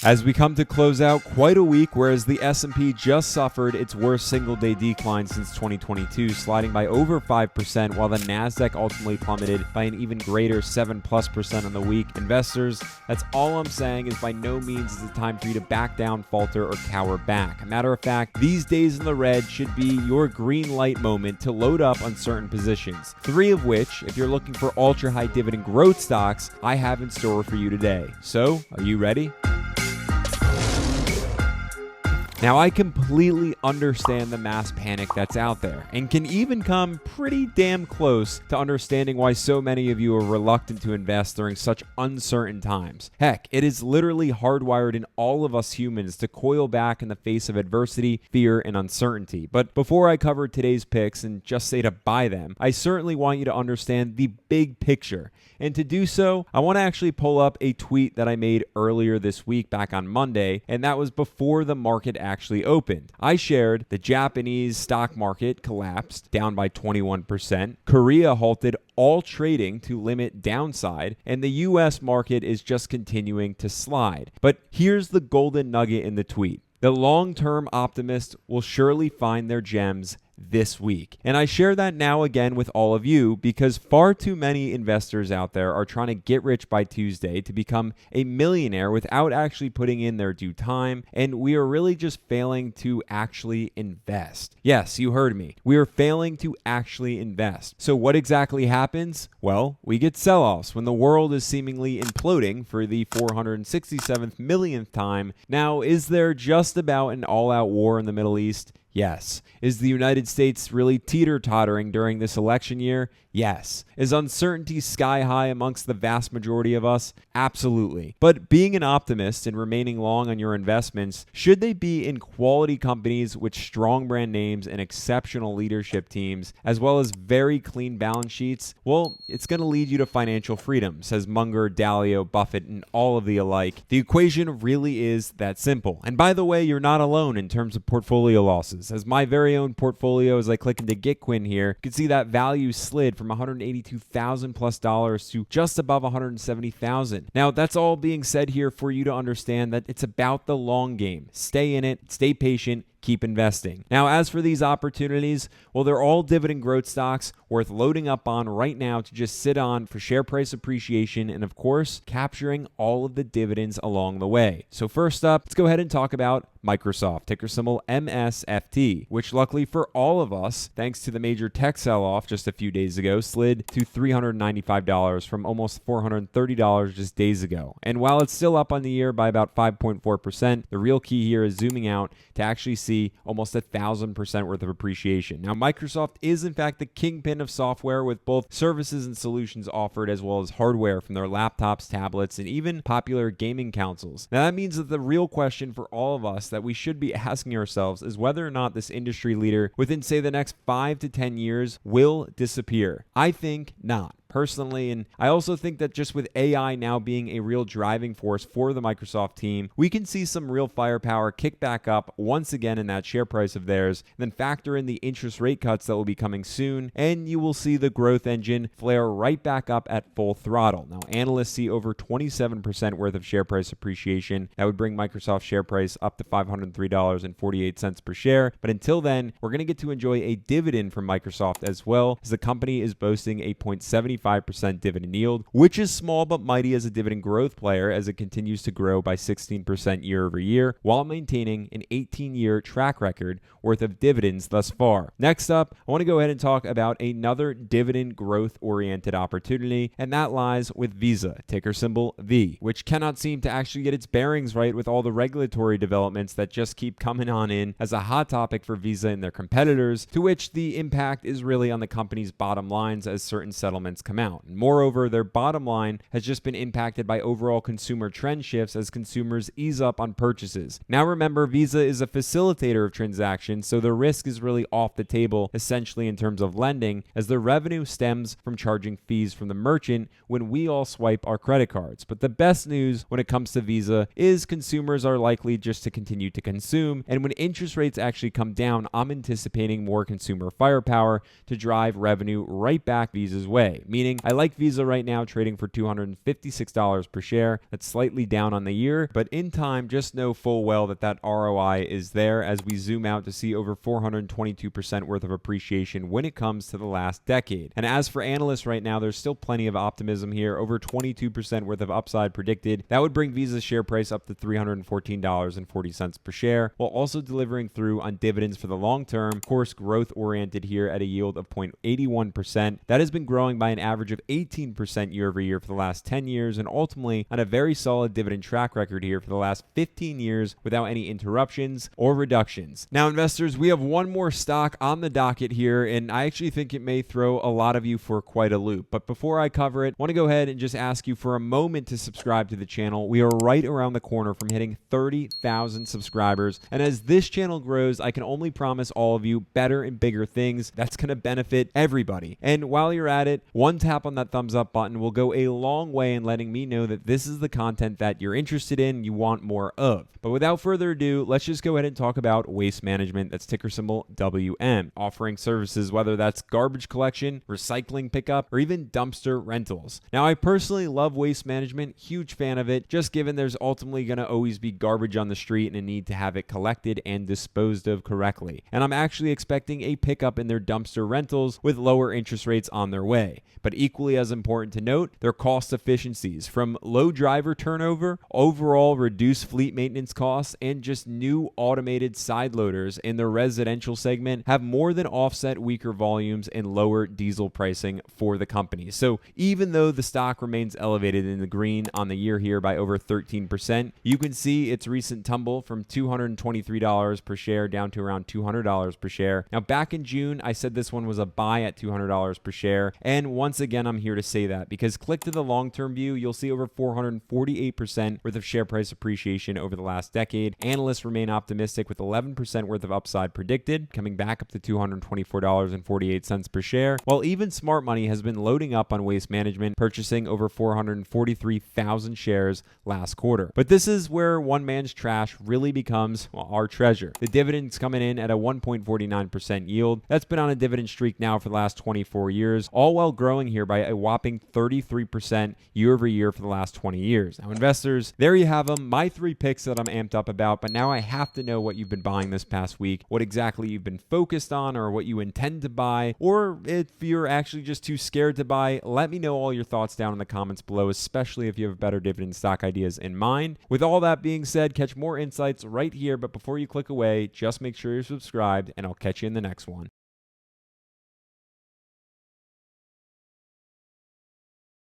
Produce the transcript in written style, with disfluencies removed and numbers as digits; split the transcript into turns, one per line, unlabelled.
As we come to close out quite a week, whereas the S&P just suffered its worst single-day decline since 2022, sliding by over 5%, while the Nasdaq ultimately plummeted by an even greater 7+% on the week. Investors, that's all I'm saying is by no means is it time for you to back down, falter, or cower back. A matter of fact, these days in the red should be your green light moment to load up on certain positions, 3 of which, if you're looking for ultra-high dividend growth stocks, I have in store for you today. So, are you ready? Now, I completely understand the mass panic that's out there and can even come pretty damn close to understanding why so many of you are reluctant to invest during such uncertain times. Heck, it is literally hardwired in all of us humans to coil back in the face of adversity, fear, and uncertainty. But before I cover today's picks and just say to buy them, I certainly want you to understand the big picture. And to do so, I want to actually pull up a tweet that I made earlier this week back on Monday, and that was before the market actually opened. I shared the Japanese stock market collapsed, down by 21%. Korea halted all trading to limit downside, and the US market is just continuing to slide. But here's the golden nugget in the tweet. The long-term optimists will surely find their gems this week. And I share that now again with all of you because far too many investors out there are trying to get rich by Tuesday to become a millionaire without actually putting in their due time, and we are really just failing to actually invest. Yes, you heard me. We are failing to actually invest. So what exactly happens? Well, we get sell-offs when the world is seemingly imploding for the 467th millionth time. Now, is there just about an all-out war in the Middle East? Yes. Is the United States really teeter-tottering during this election year? Yes. Is uncertainty sky high amongst the vast majority of us? Absolutely. But being an optimist and remaining long on your investments, should they be in quality companies with strong brand names and exceptional leadership teams, as well as very clean balance sheets? Well, it's going to lead you to financial freedom, says Munger, Dalio, Buffett, and all of the alike. The equation really is that simple. And by the way, you're not alone in terms of portfolio losses. As my very own portfolio, as I click into Gitcoin here, you can see that value slid from $182,000+ to just above $170,000. Now, that's all being said here for you to understand that it's about the long game. Stay in it, stay patient, keep investing. Now, as for these opportunities, well, they're all dividend growth stocks worth loading up on right now to just sit on for share price appreciation and, of course, capturing all of the dividends along the way. So first up, let's go ahead and talk about Microsoft, ticker symbol MSFT, which luckily for all of us, thanks to the major tech sell-off just a few days ago, slid to $395 from almost $430 just days ago. And while it's still up on the year by about 5.4%, the real key here is zooming out to actually see almost 1,000% worth of appreciation. Now, Microsoft is in fact the kingpin of software with both services and solutions offered as well as hardware from their laptops, tablets, and even popular gaming consoles. Now, that means that the real question for all of us that we should be asking ourselves is whether or not this industry leader within, say, the next 5 to 10 years will disappear. I think not. Personally, and I also think that just with AI now being a real driving force for the Microsoft team, we can see some real firepower kick back up once again in that share price of theirs, then factor in the interest rate cuts that will be coming soon, and you will see the growth engine flare right back up at full throttle. Now, analysts see over 27% worth of share price appreciation. That would bring Microsoft's share price up to $503.48 per share. But until then, we're going to get to enjoy a dividend from Microsoft as well, as the company is boasting a 0.75% dividend yield, which is small but mighty as a dividend growth player as it continues to grow by 16% year over year while maintaining an 18-year track record worth of dividends thus far. Next up, I want to go ahead and talk about another dividend growth-oriented opportunity, and that lies with Visa, ticker symbol V, which cannot seem to actually get its bearings right with all the regulatory developments that just keep coming on in as a hot topic for Visa and their competitors, to which the impact is really on the company's bottom lines as certain settlements come out. And moreover, their bottom line has just been impacted by overall consumer trend shifts as consumers ease up on purchases. Now remember, Visa is a facilitator of transactions, so the risk is really off the table essentially in terms of lending, as the revenue stems from charging fees from the merchant when we all swipe our credit cards. But the best news when it comes to Visa is consumers are likely just to continue to consume, and when interest rates actually come down, I'm anticipating more consumer firepower to drive revenue right back Visa's way, meaning meaning I like Visa right now trading for $256 per share. That's slightly down on the year, but in time, just know full well that ROI is there as we zoom out to see over 422% worth of appreciation when it comes to the last decade. And as for analysts right now, there's still plenty of optimism here, over 22% worth of upside predicted. That would bring Visa's share price up to $314.40 per share, while also delivering through on dividends for the long term, of course, growth oriented here at a yield of 0.81%. That has been growing by an average of 18% year over year for the last 10 years, and ultimately on a very solid dividend track record here for the last 15 years without any interruptions or reductions. Now, investors, we have one more stock on the docket here, and I actually think it may throw a lot of you for quite a loop. But before I cover it, I want to go ahead and just ask you for a moment to subscribe to the channel. We are right around the corner from hitting 30,000 subscribers, and as this channel grows, I can only promise all of you better and bigger things that's going to benefit everybody. And while you're at it, one tap on that thumbs up button will go a long way in letting me know that this is the content that you're interested in, you want more of. But without further ado, let's just go ahead and talk about Waste Management. That's ticker symbol WM, offering services whether that's garbage collection, recycling pickup, or even dumpster rentals. Now, I personally love Waste Management, huge fan of it, just given there's ultimately going to always be garbage on the street and a need to have it collected and disposed of correctly. And I'm actually expecting a pickup in their dumpster rentals with lower interest rates on their way. But equally as important to note, their cost efficiencies from low driver turnover, overall reduced fleet maintenance costs, and just new automated side loaders in the residential segment have more than offset weaker volumes and lower diesel pricing for the company. So even though the stock remains elevated in the green on the year here by over 13%, you can see its recent tumble from $223 per share down to around $200 per share. Now, back in June, I said this one was a buy at $200 per share, and once again, I'm here to say that because click to the long-term view, you'll see over 448% worth of share price appreciation over the last decade. Analysts remain optimistic with 11% worth of upside predicted, coming back up to $224.48 per share, while even smart money has been loading up on Waste Management, purchasing over 443,000 shares last quarter. But this is where one man's trash really becomes our treasure. The dividend's coming in at a 1.49% yield. That's been on a dividend streak now for the last 24 years, all while growing here by a whopping 33% year over year for the last 20 years. Now, investors, there you have them, my 3 picks that I'm amped up about, but now I have to know what you've been buying this past week, what exactly you've been focused on, or what you intend to buy, or if you're actually just too scared to buy. Let me know all your thoughts down in the comments below, especially if you have better dividend stock ideas in mind. With all that being said, catch more insights right here, but before you click away, just make sure you're subscribed, and I'll catch you in the next one.